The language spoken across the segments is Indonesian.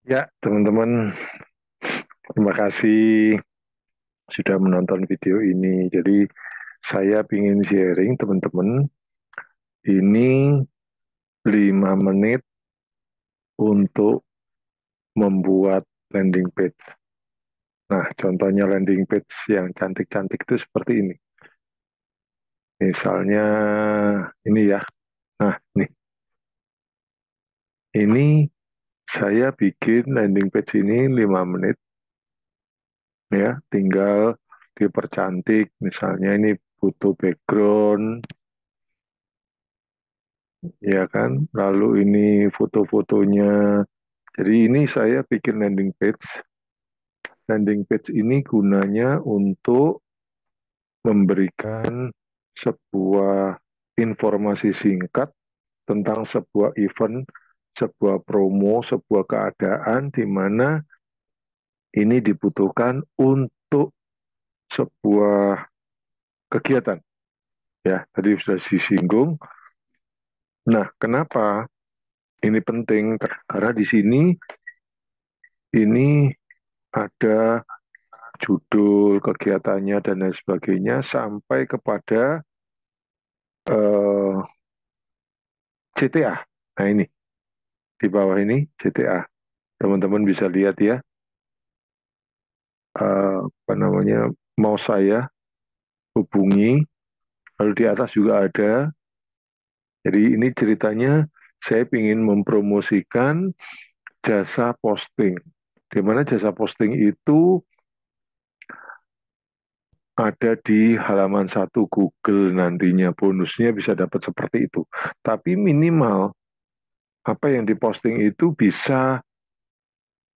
Ya, teman-teman, terima kasih sudah menonton video ini. Jadi, saya ingin sharing teman-teman, ini 5 menit untuk membuat landing page. Nah, contohnya landing page yang cantik-cantik itu seperti ini. Misalnya ini ya. Nah, ini saya bikin landing page ini 5 menit ya, tinggal dipercantik. Misalnya ini butuh background, ya kan? Lalu ini foto-fotonya. Jadi ini saya bikin landing page. Landing page ini gunanya untuk memberikan sebuah informasi singkat tentang sebuah event, sebuah promo, sebuah keadaan di mana ini dibutuhkan untuk sebuah kegiatan. Ya, tadi sudah disinggung. Nah, kenapa ini penting? Karena di sini ini ada judul kegiatannya dan lain sebagainya sampai kepada CTA. Nah ini di bawah ini CTA. Teman-teman bisa lihat ya, apa namanya, mau saya hubungi. Lalu di atas juga ada. Jadi ini ceritanya saya ingin mempromosikan jasa posting. Di mana jasa posting itu ada di halaman satu Google nantinya. Bonusnya bisa dapat seperti itu. Tapi minimal apa yang diposting itu bisa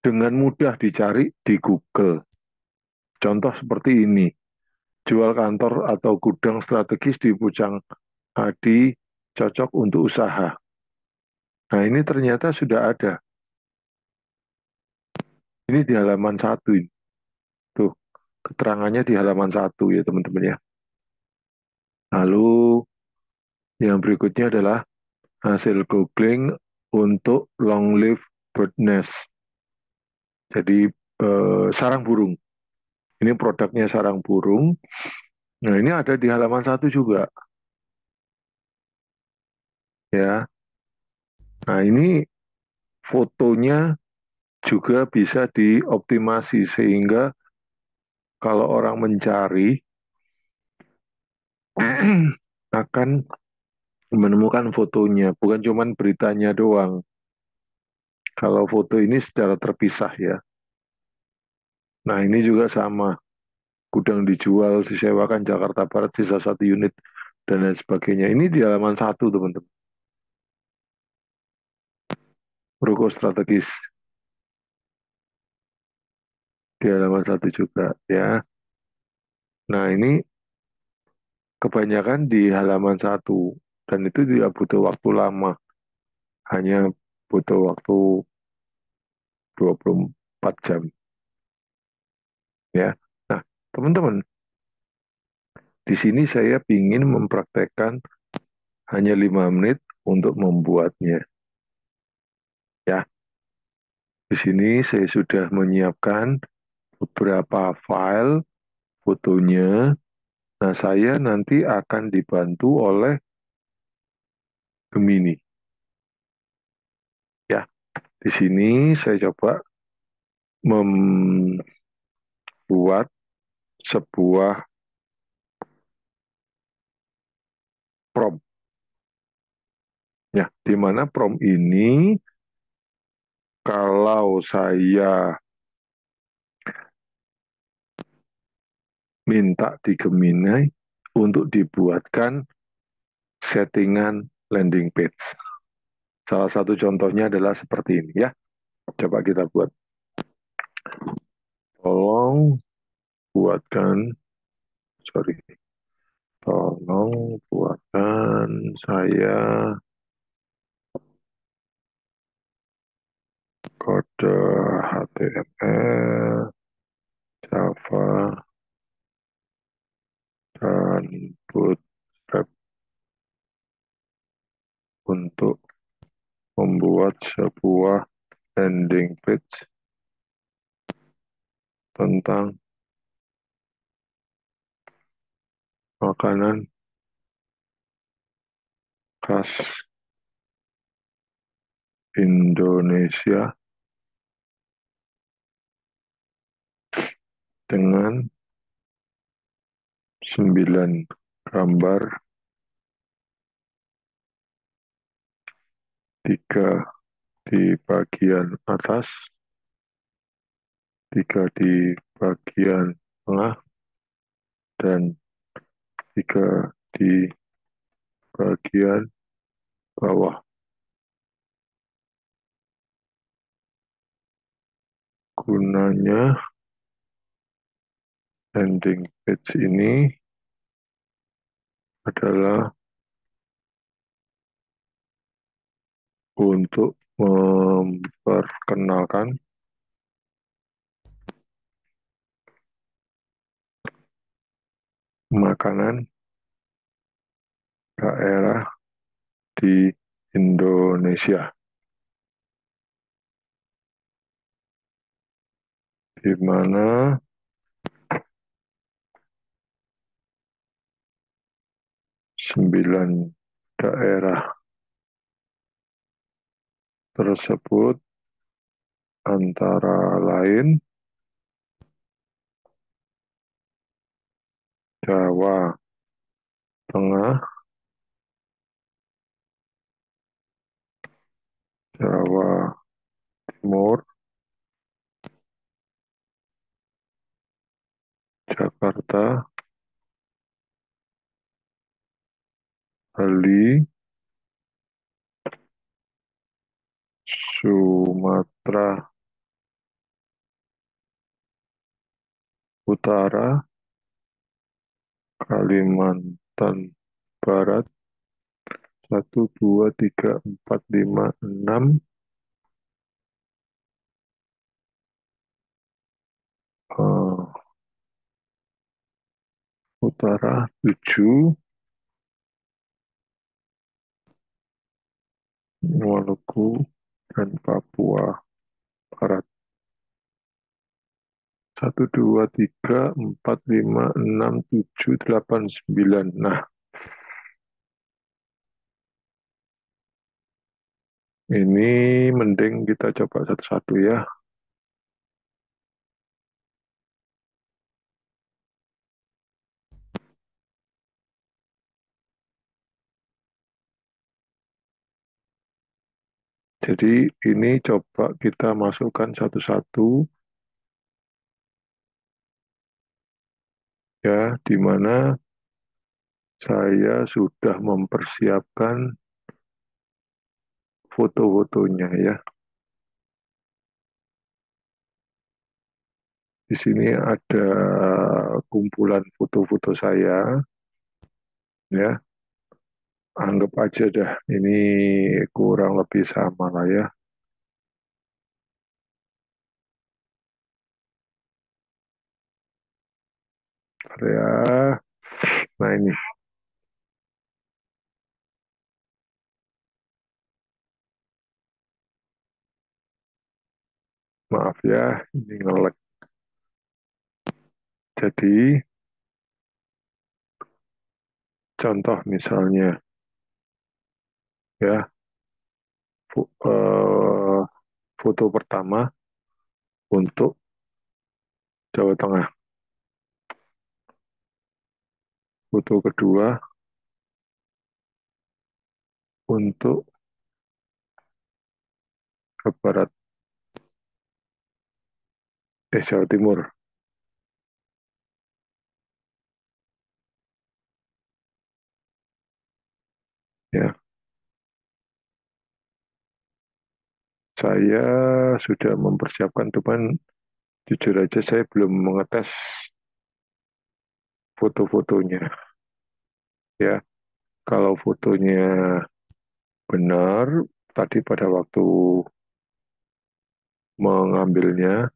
dengan mudah dicari di Google. Contoh seperti ini, jual kantor atau gudang strategis di Pucang Hadi cocok untuk usaha. Nah ini ternyata sudah ada. Ini di halaman satu. Tuh, keterangannya di halaman satu ya teman-teman ya. Lalu yang berikutnya adalah hasil googling untuk long live bird nest. Jadi sarang burung. Ini produknya sarang burung. Nah ini ada di halaman satu juga ya. Nah ini fotonya juga bisa dioptimasi sehingga kalau orang mencari akan menemukan fotonya, bukan cuma beritanya doang. Kalau foto ini secara terpisah ya. Nah ini juga sama, gudang dijual, disewakan Jakarta Barat sisa 1 unit dan lain sebagainya. Ini di halaman satu teman-teman. Ruko strategis di halaman satu juga ya. Nah ini kebanyakan di halaman satu dan itu tidak butuh waktu lama, hanya butuh waktu 24 jam ya. Nah, teman-teman, di sini saya ingin mempraktekkan hanya 5 menit untuk membuatnya ya. Di sini saya sudah menyiapkan beberapa file fotonya. Nah, saya nanti akan dibantu oleh Gemini ya. Di sini saya coba membuat sebuah prompt ya, di mana prompt ini kalau saya minta di Gemini untuk dibuatkan settingan landing page. Salah satu contohnya adalah seperti ini ya. Coba kita buat. Tolong buatkan, sorry, tolong buatkan saya kode HTML, Java, dan Bootstrap untuk membuat sebuah landing page page tentang makanan khas Indonesia dengan 9 gambar, 3 di bagian atas, 3 di bagian tengah, dan 3 di bagian bawah. Gunanya landing page ini adalah untuk memperkenalkan makanan daerah di Indonesia, di mana 9 daerah tersebut antara lain Jawa Tengah, Jawa Timur, Jakarta, Bali, Sumatera Utara, Kalimantan Barat, 1, 2, 3, 4, 5, 6, Utara, 7, Maluku, dan Papua Barat. 1, 2, 3, 4, 5, 6, 7, 8, 9. Nah, ini mending kita coba satu-satu ya. Jadi ini coba kita masukkan satu-satu ya, di mana saya sudah mempersiapkan foto-fotonya ya. Di sini ada kumpulan foto-foto saya ya. Anggap aja dah ini kurang lebih sama lah ya. Ya, nah ini maaf ya, ini ngelek. Jadi contoh misalnya ya, foto pertama untuk Jawa Tengah, foto kedua untuk ke Barat, Jawa Timur ya. Saya sudah mempersiapkan, cuman jujur aja saya belum mengetes foto-fotonya ya. Kalau fotonya benar, tadi pada waktu mengambilnya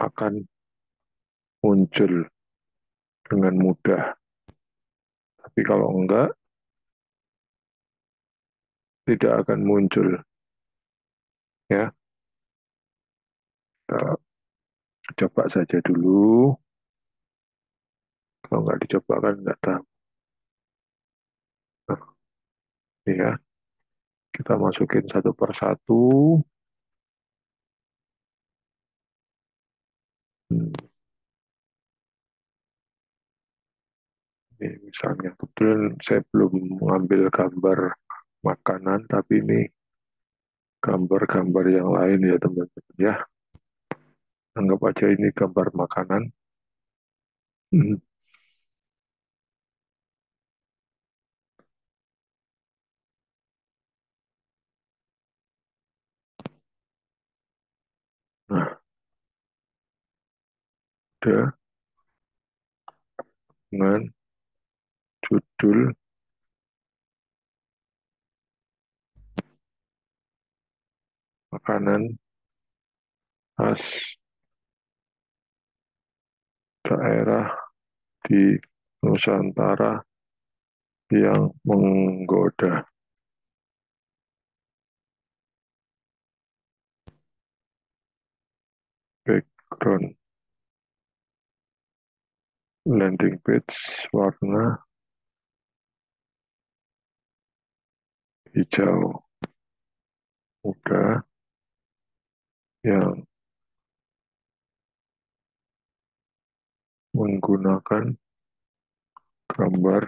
akan muncul dengan mudah. Tapi kalau enggak, tidak akan muncul. Ya, kita coba saja dulu. Kalau nggak dicoba kan nggak tahu. Nah, ini ya, kita masukin satu persatu. Hmm, ini misalnya, kebetulan saya belum mengambil gambar makanan, tapi ini gambar-gambar yang lain ya teman-teman ya. Anggap aja ini gambar makanan. Hmm, Nah, ada dengan judul makanan khas daerah di Nusantara yang menggoda. Background landing page warna hijau muda yang menggunakan gambar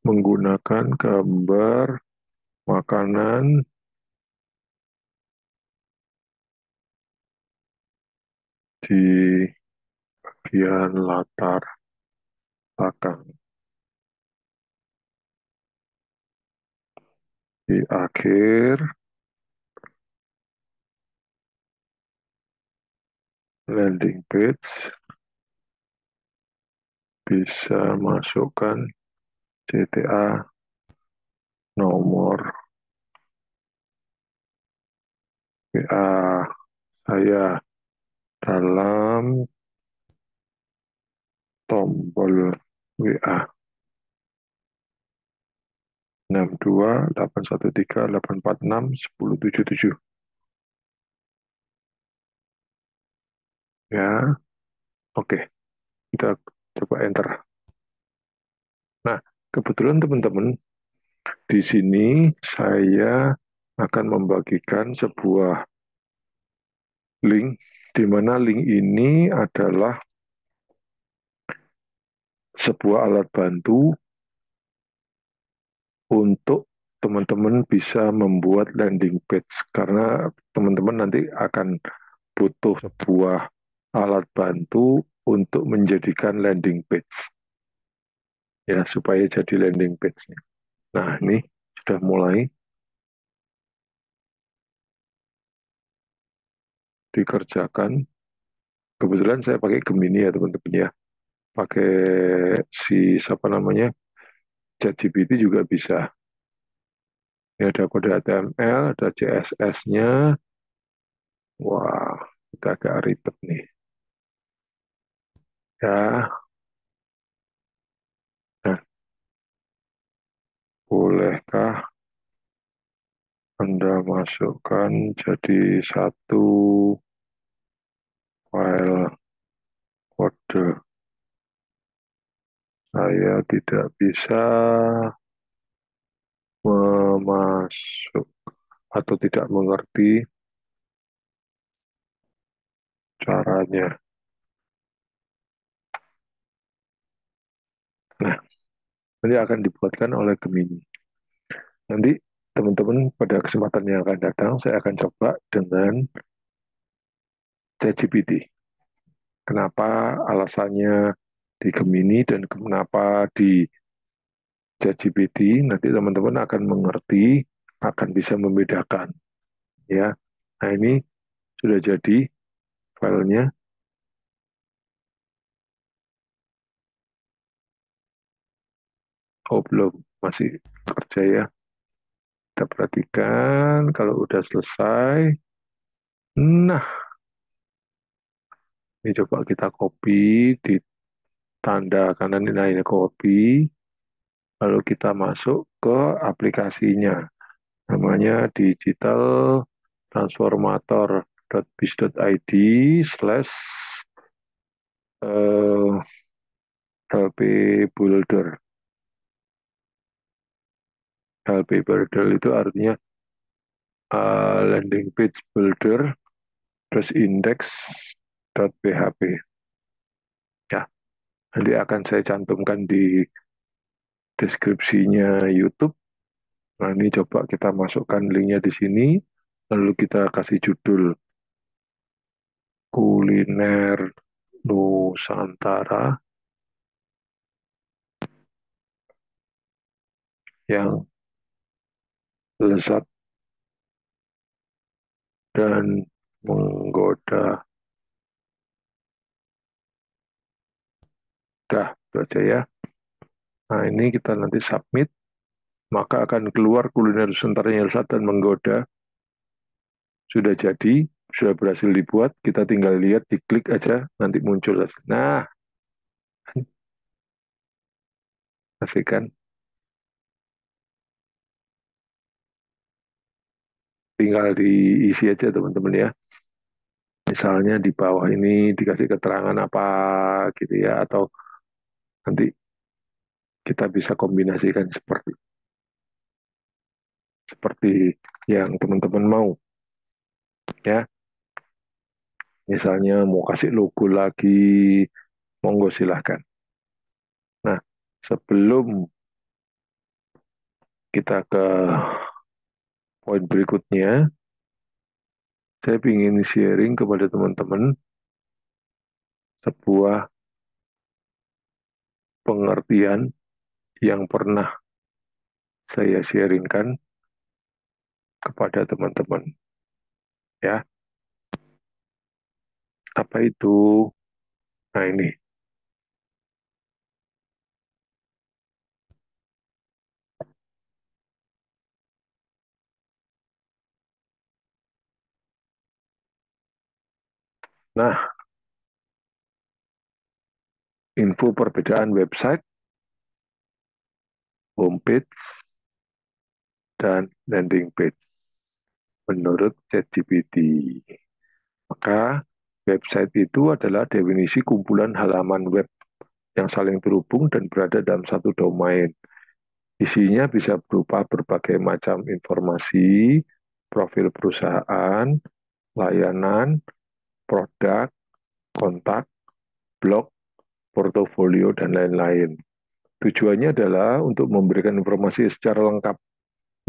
menggunakan gambar makanan di bagian latar belakang. Di akhir landing page bisa masukkan CTA nomor WA saya dalam tombol WA 628138461077 ya. Oke, kita coba enter. Nah, kebetulan teman-teman di sini saya akan membagikan sebuah link di mana link ini adalah sebuah alat bantu untuk teman-teman bisa membuat landing page karena teman-teman nanti akan butuh sebuah alat bantu untuk menjadikan landing page ya supaya jadi landing page-nya. Nah, ini sudah mulai dikerjakan. Kebetulan saya pakai Gemini ya teman-teman ya. Pakai si siapa namanya? ChatGPT juga bisa. Ini ada kode HTML, ada CSS-nya. Wah, kita agak ribet nih. Ya, nah, bolehkah Anda masukkan jadi satu file kode? Saya tidak bisa memasuk atau tidak mengerti caranya. Nah, nanti akan dibuatkan oleh Gemini. Nanti teman-teman pada kesempatan yang akan datang, saya akan coba dengan ChatGPT. Kenapa alasannya di Gemini dan kenapa di ChatGPT, nanti teman-teman akan mengerti, akan bisa membedakan. Ya, nah ini sudah jadi filenya. Oh belum, masih kerja ya. Kita perhatikan kalau udah selesai. Nah, Ini coba kita copy di tanda kanan ini copy, lalu kita masuk ke aplikasinya. Namanya digital transformator.biz.id slash LP Builder. LP Builder itu artinya landing page builder terus index.php. Ya, nanti akan saya cantumkan di deskripsinya YouTube. Nah, ini coba kita masukkan linknya di sini, lalu kita kasih judul kuliner Nusantara yang lezat dan menggoda. Dah, itu aja ya. Nah, ini kita nanti submit, maka akan keluar kuliner Nusantara yang lezat dan menggoda. Sudah jadi, sudah berhasil dibuat, kita tinggal lihat, diklik aja, nanti muncul. Nah, asik kan? Tinggal diisi aja teman-teman ya. Misalnya di bawah ini dikasih keterangan apa gitu ya, atau nanti kita bisa kombinasikan seperti seperti yang teman-teman mau ya. Misalnya mau kasih logo lagi, monggo silahkan. Nah, sebelum kita ke poin berikutnya, saya ingin sharing kepada teman-teman sebuah pengertian yang pernah saya sharingkan kepada teman-teman ya. Apa itu? Nah, ini. Nah, info perbedaan website, homepage, dan landing page menurut ChatGPT. Maka website itu adalah definisi kumpulan halaman web yang saling terhubung dan berada dalam satu domain. Isinya bisa berupa berbagai macam informasi, profil perusahaan, layanan, produk, kontak, blog, portofolio, dan lain-lain. Tujuannya adalah untuk memberikan informasi secara lengkap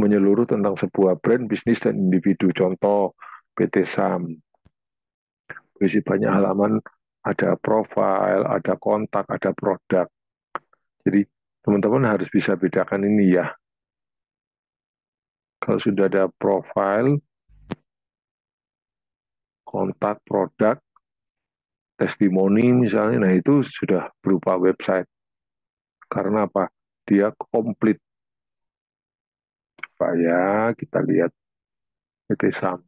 menyeluruh tentang sebuah brand, bisnis, dan individu. Contoh, PT SAM. Berisi banyak halaman, ada profil, ada kontak, ada produk. Jadi, teman-teman harus bisa bedakan ini ya. Kalau sudah ada profil, kontak, produk, testimoni misalnya, nah itu sudah berupa website. Karena apa? Dia komplit. Pak ya, kita lihat PT SAM.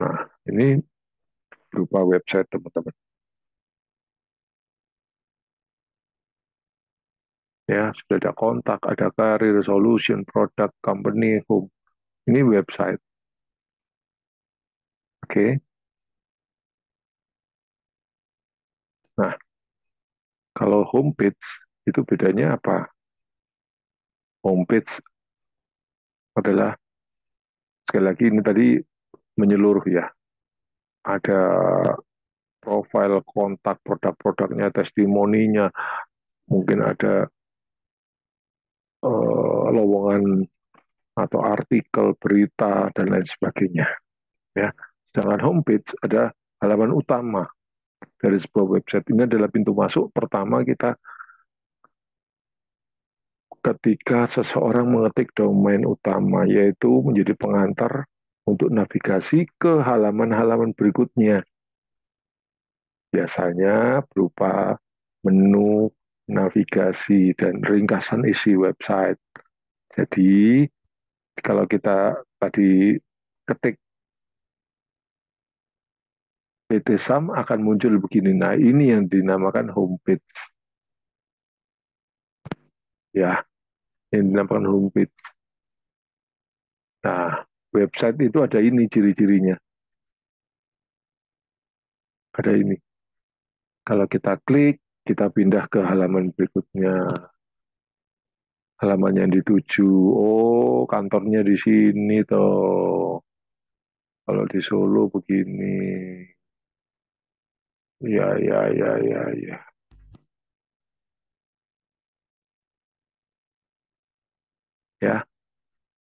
Nah, ini berupa website teman-teman. Ya, sudah ada kontak, ada karir, solution, produk, company, home. Ini website. Oke. Nah, kalau homepage itu bedanya apa? Homepage adalah sekali lagi ini tadi menyeluruh ya. Ada profil, kontak, produk-produknya, testimoninya, mungkin ada lowongan atau artikel, berita dan lain sebagainya. Ya, sedangkan homepage ada halaman utama dari sebuah website. Ini adalah pintu masuk pertama kita ketika seseorang mengetik domain utama, yaitu menjadi pengantar untuk navigasi ke halaman-halaman berikutnya. Biasanya berupa menu, navigasi, dan ringkasan isi website. Jadi kalau kita tadi ketik PT Sam akan muncul begini. Nah, ini yang dinamakan homepage. Ya, yang dinamakan homepage. Nah, website itu ada ini ciri-cirinya. Ada ini. Kalau kita klik, kita pindah ke halaman berikutnya. Halaman yang dituju. Oh, kantornya di sini toh. Kalau di Solo begini. Ya, ya, ya, ya, ya. Ya,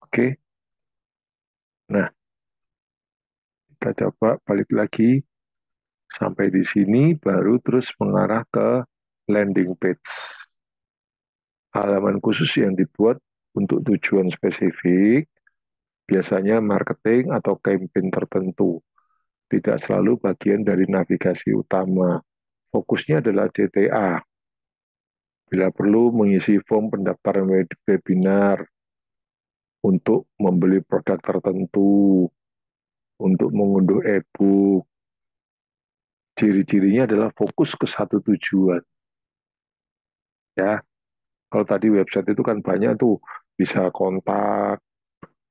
oke. Nah, kita coba balik lagi sampai di sini, baru terus mengarah ke landing page. Halaman khusus yang dibuat untuk tujuan spesifik, biasanya marketing atau campaign tertentu. Tidak selalu bagian dari navigasi utama. Fokusnya adalah CTA. Bila perlu mengisi form pendaftaran webinar untuk membeli produk tertentu, untuk mengunduh e-book. Ciri-cirinya adalah fokus ke satu tujuan. Ya, kalau tadi website itu kan banyak tuh, bisa kontak,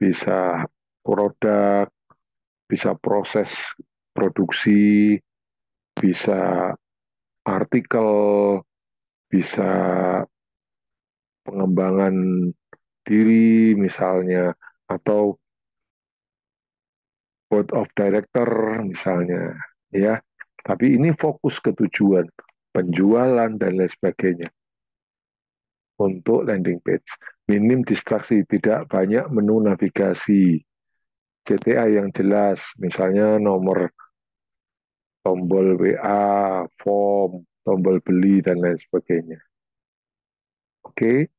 bisa produk, bisa proses produksi, bisa artikel, bisa pengembangan diri misalnya, atau board of director misalnya, ya. Tapi ini fokus ke tujuan, penjualan dan lain sebagainya untuk landing page. Minim distraksi, tidak banyak menu navigasi, CTA yang jelas, misalnya nomor tombol WA, form, tombol beli, dan lain sebagainya. Oke,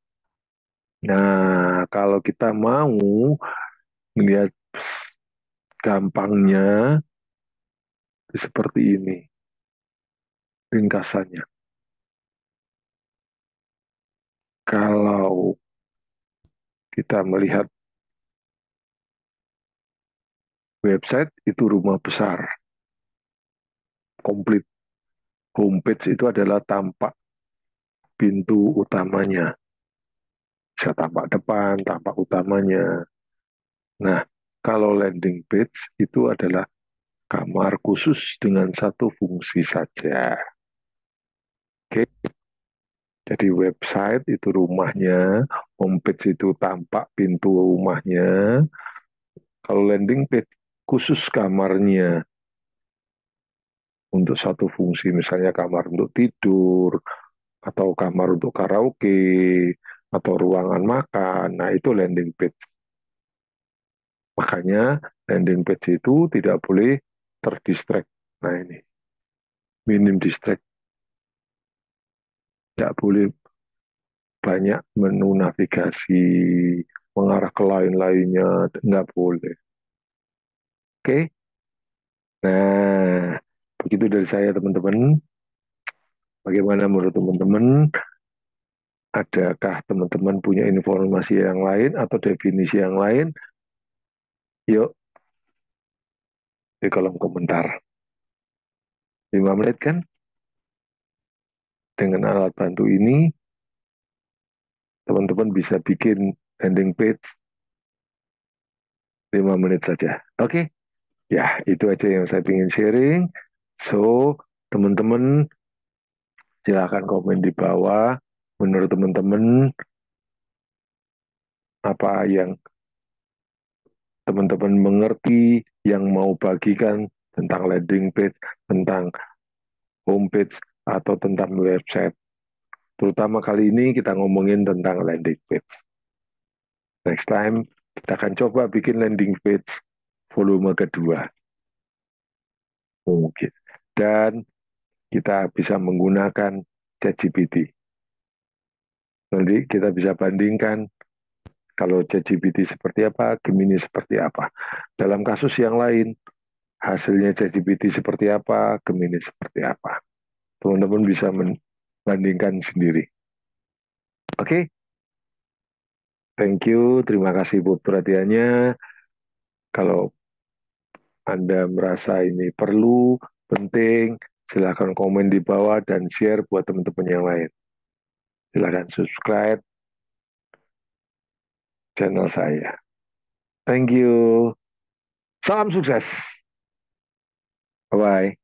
nah kalau kita mau melihat gampangnya seperti ini ringkasannya. Kalau kita melihat website itu rumah besar, komplit. Homepage itu adalah tampak pintu utamanya. Bisa tampak depan, tampak utamanya. Nah, kalau landing page itu adalah kamar khusus dengan satu fungsi saja. Oke, jadi website itu rumahnya, homepage itu tampak pintu rumahnya. Kalau landing page khusus kamarnya untuk satu fungsi, misalnya kamar untuk tidur, atau kamar untuk karaoke, atau ruangan makan. Nah, itu landing page. Makanya landing page itu tidak boleh terdistract. Nah, ini minim distract. Tidak boleh banyak menu navigasi, mengarah ke lain-lainnya, nggak boleh. Oke, nah begitu dari saya teman-teman. Bagaimana menurut teman-teman? Adakah teman-teman punya informasi yang lain atau definisi yang lain? Yuk di kolom komentar. 5 menit kan? Dengan alat bantu ini, teman-teman bisa bikin landing page 5 menit saja. Oke, ya itu aja yang saya ingin sharing. So, teman-teman silahkan komen di bawah. Menurut teman-teman, apa yang teman-teman mengerti, yang mau bagikan tentang landing page, tentang homepage, atau tentang website. Terutama kali ini kita ngomongin tentang landing page. Next time, kita akan coba bikin landing page volume kedua. Mungkin. Dan kita bisa menggunakan ChatGPT. Nanti kita bisa bandingkan kalau ChatGPT seperti apa, Gemini seperti apa. Dalam kasus yang lain, hasilnya ChatGPT seperti apa, Gemini seperti apa. Teman-teman bisa membandingkan sendiri. Oke? Thank you, terima kasih buat perhatiannya. Kalau Anda merasa ini perlu, penting, silahkan komen di bawah dan share buat teman-teman yang lain. Silahkan subscribe channel saya. Thank you. Salam sukses. Bye-bye.